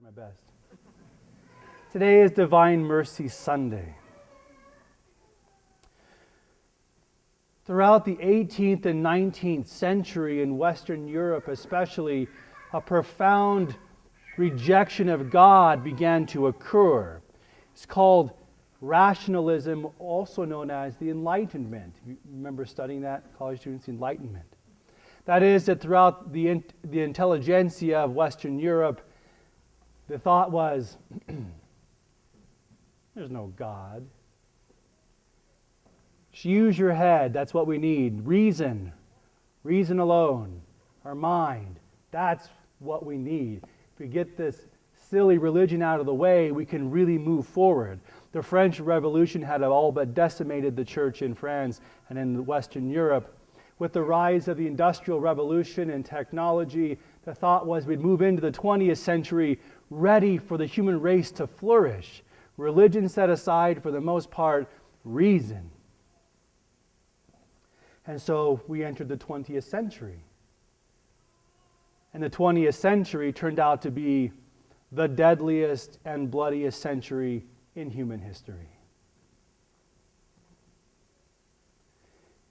My best. Today is Divine Mercy Sunday. Throughout the 18th and 19th century in Western Europe especially, a profound rejection of God began to occur. It's called rationalism, also known as the Enlightenment. You remember studying that, college students, the Enlightenment. That is that throughout the intelligentsia of Western Europe, the thought was, there's no God. Just use your head, that's what we need. Reason alone, our mind, that's what we need. If we get this silly religion out of the way, we can really move forward. The French Revolution had all but decimated the church in France and in Western Europe. With the rise of the Industrial Revolution and technology, the thought was we'd move into the 20th century ready for the human race to flourish. Religion set aside, for the most part, reason. And so we entered the 20th century. And the 20th century turned out to be the deadliest and bloodiest century in human history.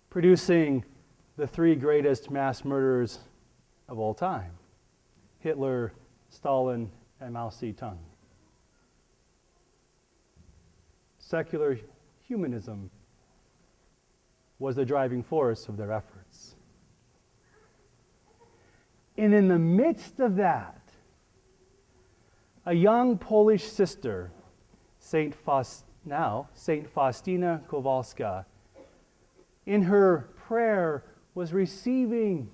Producing the three greatest mass murderers of all time: Hitler, Stalin, and Mao Zedong. Secular humanism was the driving force of their efforts. And in the midst of that, a young Polish sister, Saint Faustina Kowalska, in her prayer was receiving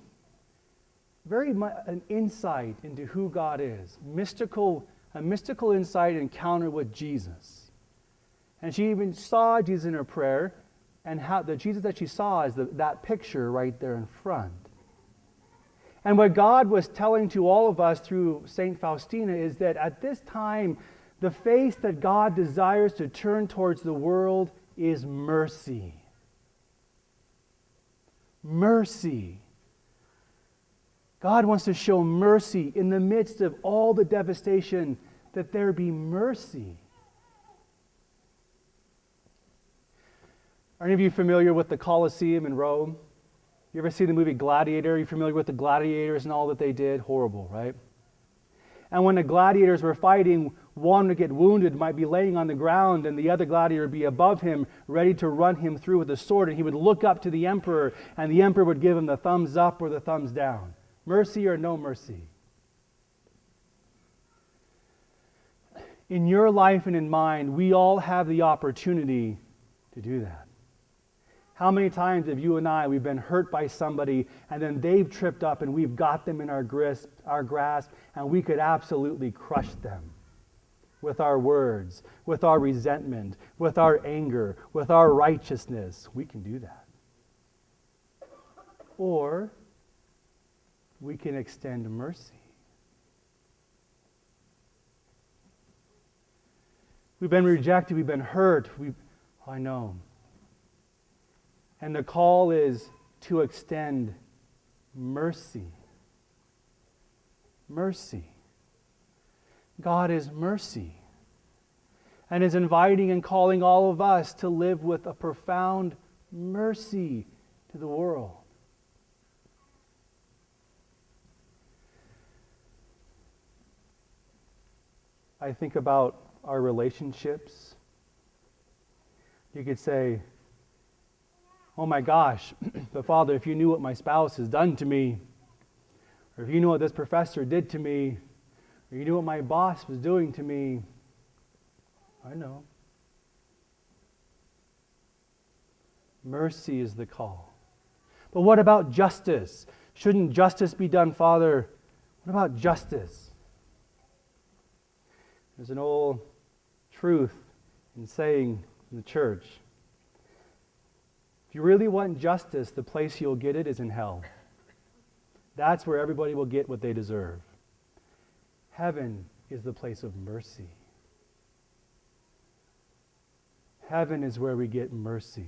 very much an insight into who God is, a mystical insight encounter with Jesus. And she even saw Jesus in her prayer, and how the Jesus that she saw is that picture right there in front. And what God was telling to all of us through Saint Faustina is that at this time, the face that God desires to turn towards the world is mercy. Mercy. God wants to show mercy in the midst of all the devastation, that there be mercy. Are any of you familiar with the Colosseum in Rome? You ever see the movie Gladiator? Are you familiar with the gladiators and all that they did? Horrible, right? And when the gladiators were fighting, one would get wounded, might be laying on the ground, and the other gladiator would be above him, ready to run him through with a sword, and he would look up to the emperor, and the emperor would give him the thumbs up or the thumbs down. Mercy or no mercy? In your life and in mine, we all have the opportunity to do that. How many times have you and I, we've been hurt by somebody, and then they've tripped up and we've got them in our grasp, and we could absolutely crush them with our words, with our resentment, with our anger, with our righteousness. We can do that. Or we can extend mercy. We've been rejected, we've been hurt, I know. And the call is to extend mercy. Mercy. God is mercy, and is inviting and calling all of us to live with a profound mercy to the world. I think about our relationships. You could say, oh my gosh, but Father, if you knew what my spouse has done to me, or if you knew what this professor did to me, or you knew what my boss was doing to me, I know. Mercy is the call. But what about justice? Shouldn't justice be done, Father? What about justice? There's an old truth in saying in the church, if you really want justice, the place you'll get it is in hell. That's where everybody will get what they deserve. Heaven is the place of mercy. Heaven is where we get mercy.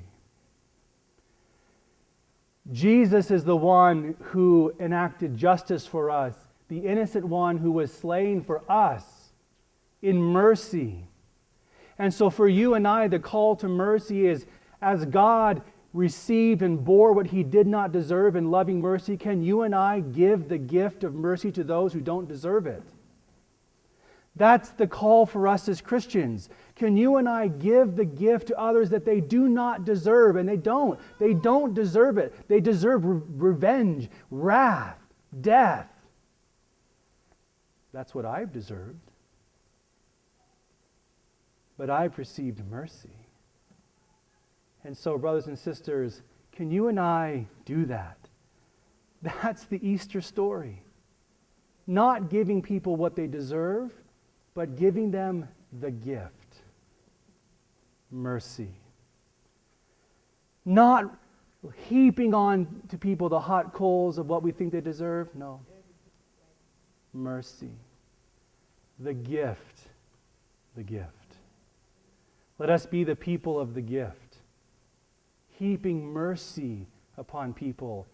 Jesus is the one who enacted justice for us, the innocent one who was slain for us, in mercy. And so for you and I, the call to mercy is, as God received and bore what he did not deserve in loving mercy, can you and I give the gift of mercy to those who don't deserve it? That's the call for us as Christians. Can you and I give the gift to others that they do not deserve? And they don't. They don't deserve it. They deserve revenge, wrath, death. That's what I've deserved. But I've received mercy. And so, brothers and sisters, can you and I do that? That's the Easter story. Not giving people what they deserve, but giving them the gift. Mercy. Not heaping on to people the hot coals of what we think they deserve. No. Mercy. The gift. The gift. Let us be the people of the gift. Heaping mercy upon people,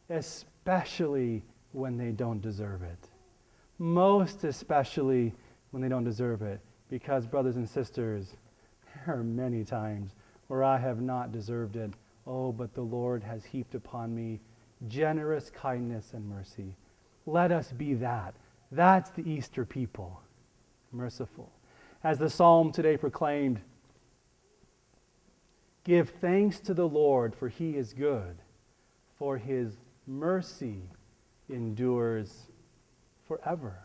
especially when they don't deserve it. Most especially when they don't deserve it. Because, brothers and sisters, there are many times where I have not deserved it. Oh, but the Lord has heaped upon me generous kindness and mercy. Let us be that. That's the Easter people. Merciful. As the psalm today proclaimed, give thanks to the Lord, for he is good, for his mercy endures forever.